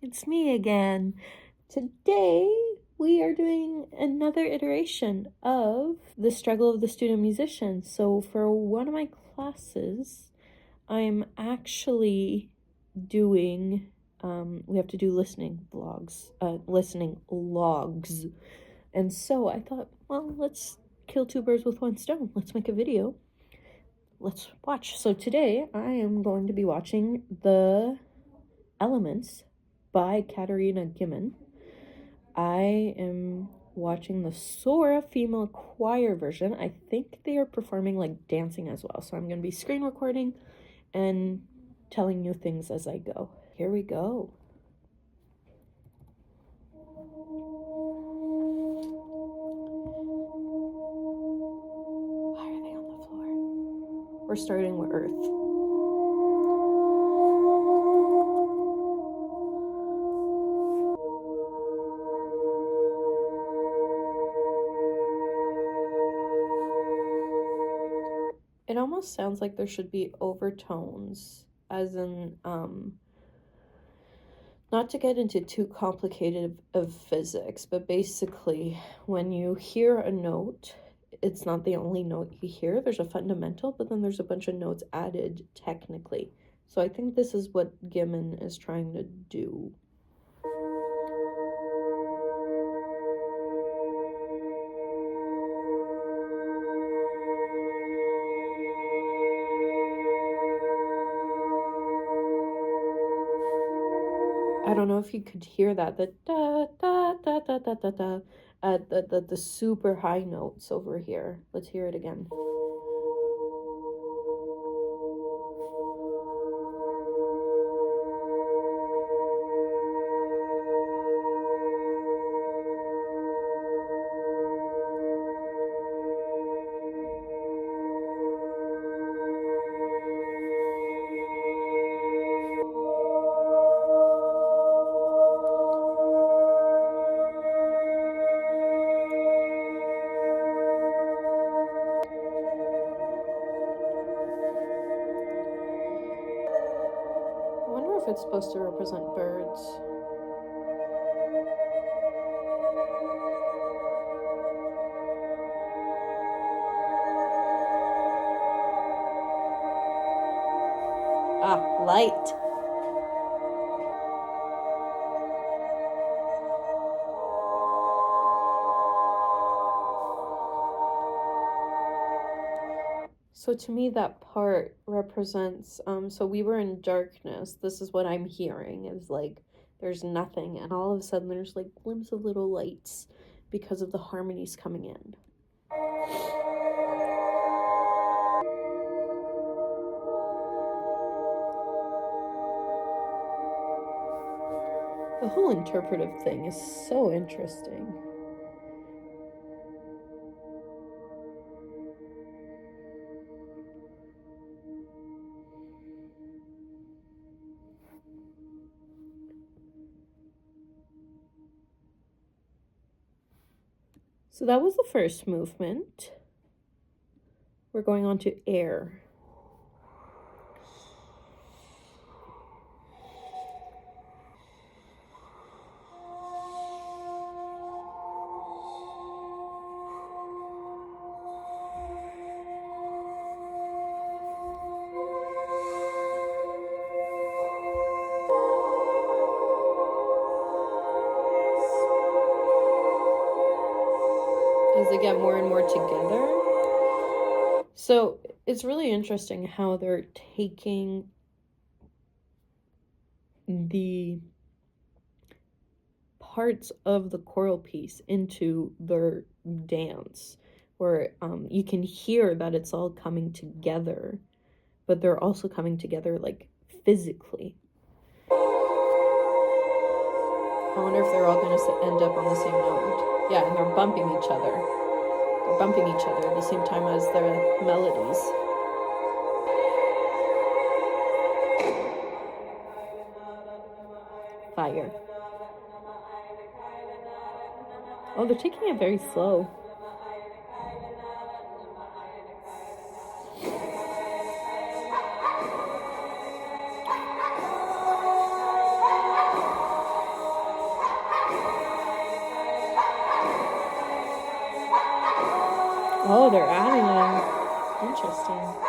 It's me again. Today we are doing another iteration of the struggle of the student musician. So for one of my classes, I'm actually doing, we have to do listening logs. And so I thought, well, let's kill two birds with one stone. Let's make a video. Let's watch. So today I am going to be watching The Elements by Katerina Gimmon. I am watching the Sora female choir version. I think they are performing like dancing as well. So I'm going to be screen recording and telling you things as I go. Here we go. Why are they on the floor? We're starting with Earth. It almost sounds like there should be overtones, as in, not to get into too complicated of physics, but basically when you hear a note, it's not the only note you hear. There's a fundamental, but then there's a bunch of notes added technically. So I think this is what Gimmon is trying to do. I don't know if you could hear that, the da da da da da da da, the super high notes over here. Let's hear it again. It's supposed to represent birds. Ah, light. So to me, that part represents, so we were in darkness. This is what I'm hearing, is like, there's nothing. And all of a sudden, there's like glimpses of little lights because of the harmonies coming in. The whole interpretive thing is so interesting. So that was the first movement. We're going on to air. As they get more and more together. So it's really interesting how they're taking the parts of the choral piece into their dance, where you can hear that it's all coming together, but they're also coming together like physically. I wonder if they're all going to end up on the same note. Yeah, and they're bumping each other. They're bumping each other at the same time as their melodies. Fire. Oh, they're taking it very slow. Oh, they're adding them. Interesting.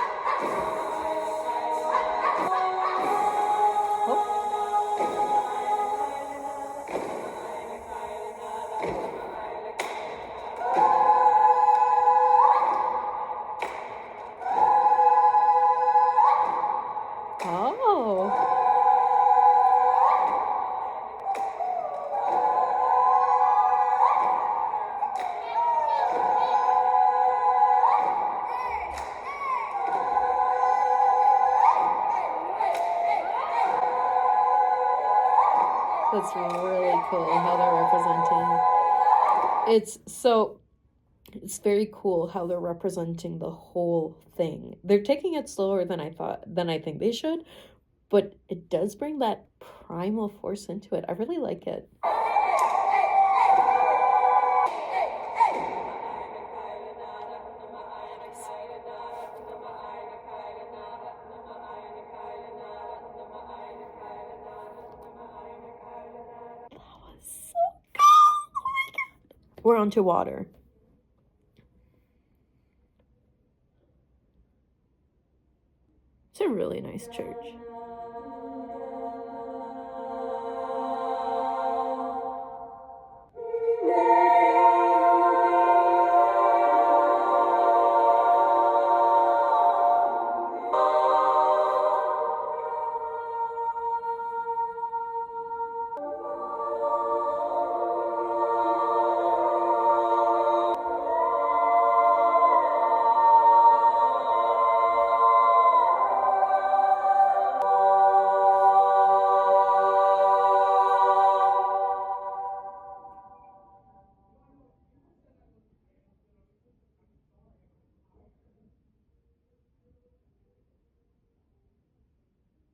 Oh. That's really cool how they're representing. It's very cool how they're representing the whole thing. They're taking it slower than I think they should, but it does bring that primal force into it. I really like it. So cool. Oh my God. We're onto water. It's a really nice church.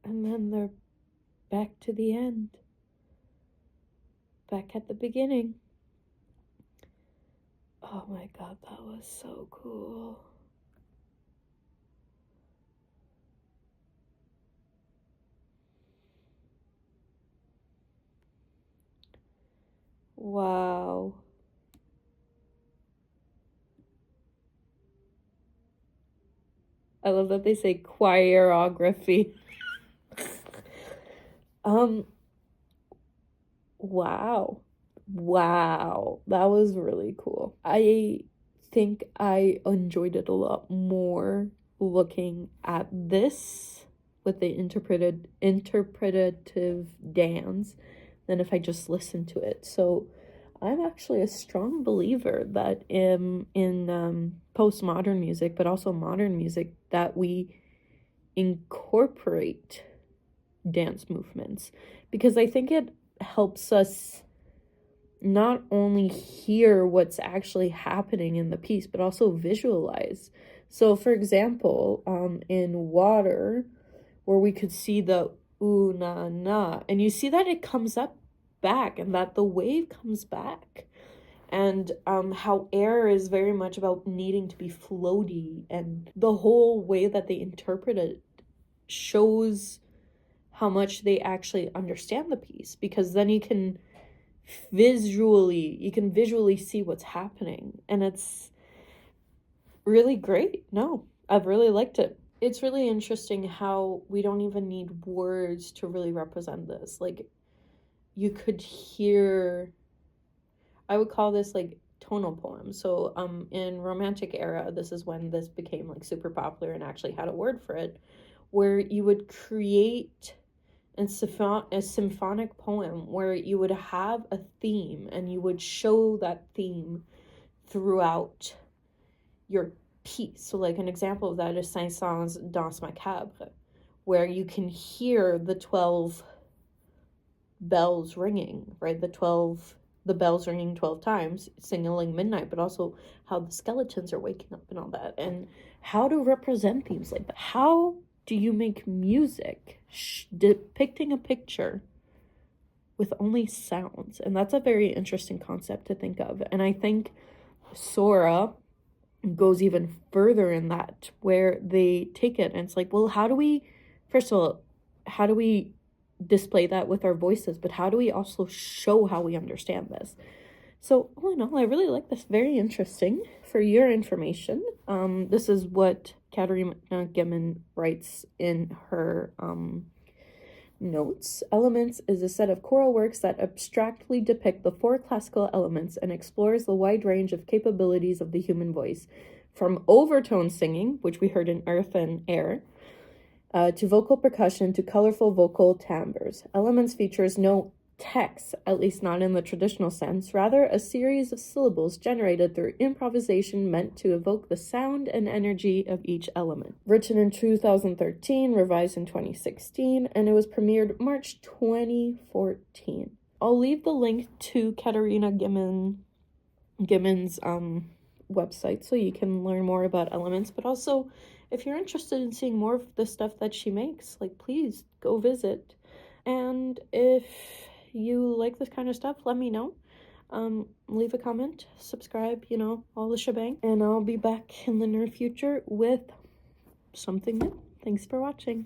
And then they're back to the end. Back at the beginning. Oh my God, that was so cool. Wow. I love that they say choreography. Wow. Wow. That was really cool. I think I enjoyed it a lot more looking at this with the interpretative dance than if I just listened to it. So I'm actually a strong believer that in postmodern music, but also modern music, that we incorporate dance movements, because I think it helps us not only hear what's actually happening in the piece, but also visualize. So, for example, in Water, where we could see the ooh na na, and you see that it comes up back, and that the wave comes back, and how air is very much about needing to be floaty, and the whole way that they interpret it shows how much they actually understand the piece, because then you can visually see what's happening, and it's really great. No, I've really liked it. It's really interesting how we don't even need words to really represent this. Like, you could hear, I would call this like tonal poems. So in Romantic era, this is when this became like super popular and actually had a word for it, where you would create a symphonic poem where you would have a theme, and you would show that theme throughout your piece. So like an example of that is Saint-Saëns' Danse Macabre, where you can hear the 12 bells ringing, right? The bells ringing 12 times, signaling midnight, but also how the skeletons are waking up and all that, and how to represent themes like that. How do you make music depicting a picture with only sounds? And that's a very interesting concept to think of. And I think Sora goes even further in that, where they take it and it's like, well, first of all, how do we display that with our voices, but how do we also show how we understand this? So all in all, I really like this. Very interesting. For your information, this is what Katerina Gimmon writes in her notes. Elements is a set of choral works that abstractly depict the 4 classical elements and explores the wide range of capabilities of the human voice, from overtone singing, which we heard in Earth and Air, to vocal percussion, to colorful vocal timbres. Elements features no text, at least not in the traditional sense, rather a series of syllables generated through improvisation meant to evoke the sound and energy of each element. Written in 2013, revised in 2016, and it was premiered March 2014. I'll leave the link to Katerina Gimmon's website so you can learn more about elements, but also if you're interested in seeing more of the stuff that she makes, like, please go visit. And if you like this kind of stuff, let me know. Leave a comment, subscribe, all the shebang, and I'll be back in the near future with something new. Thanks for watching.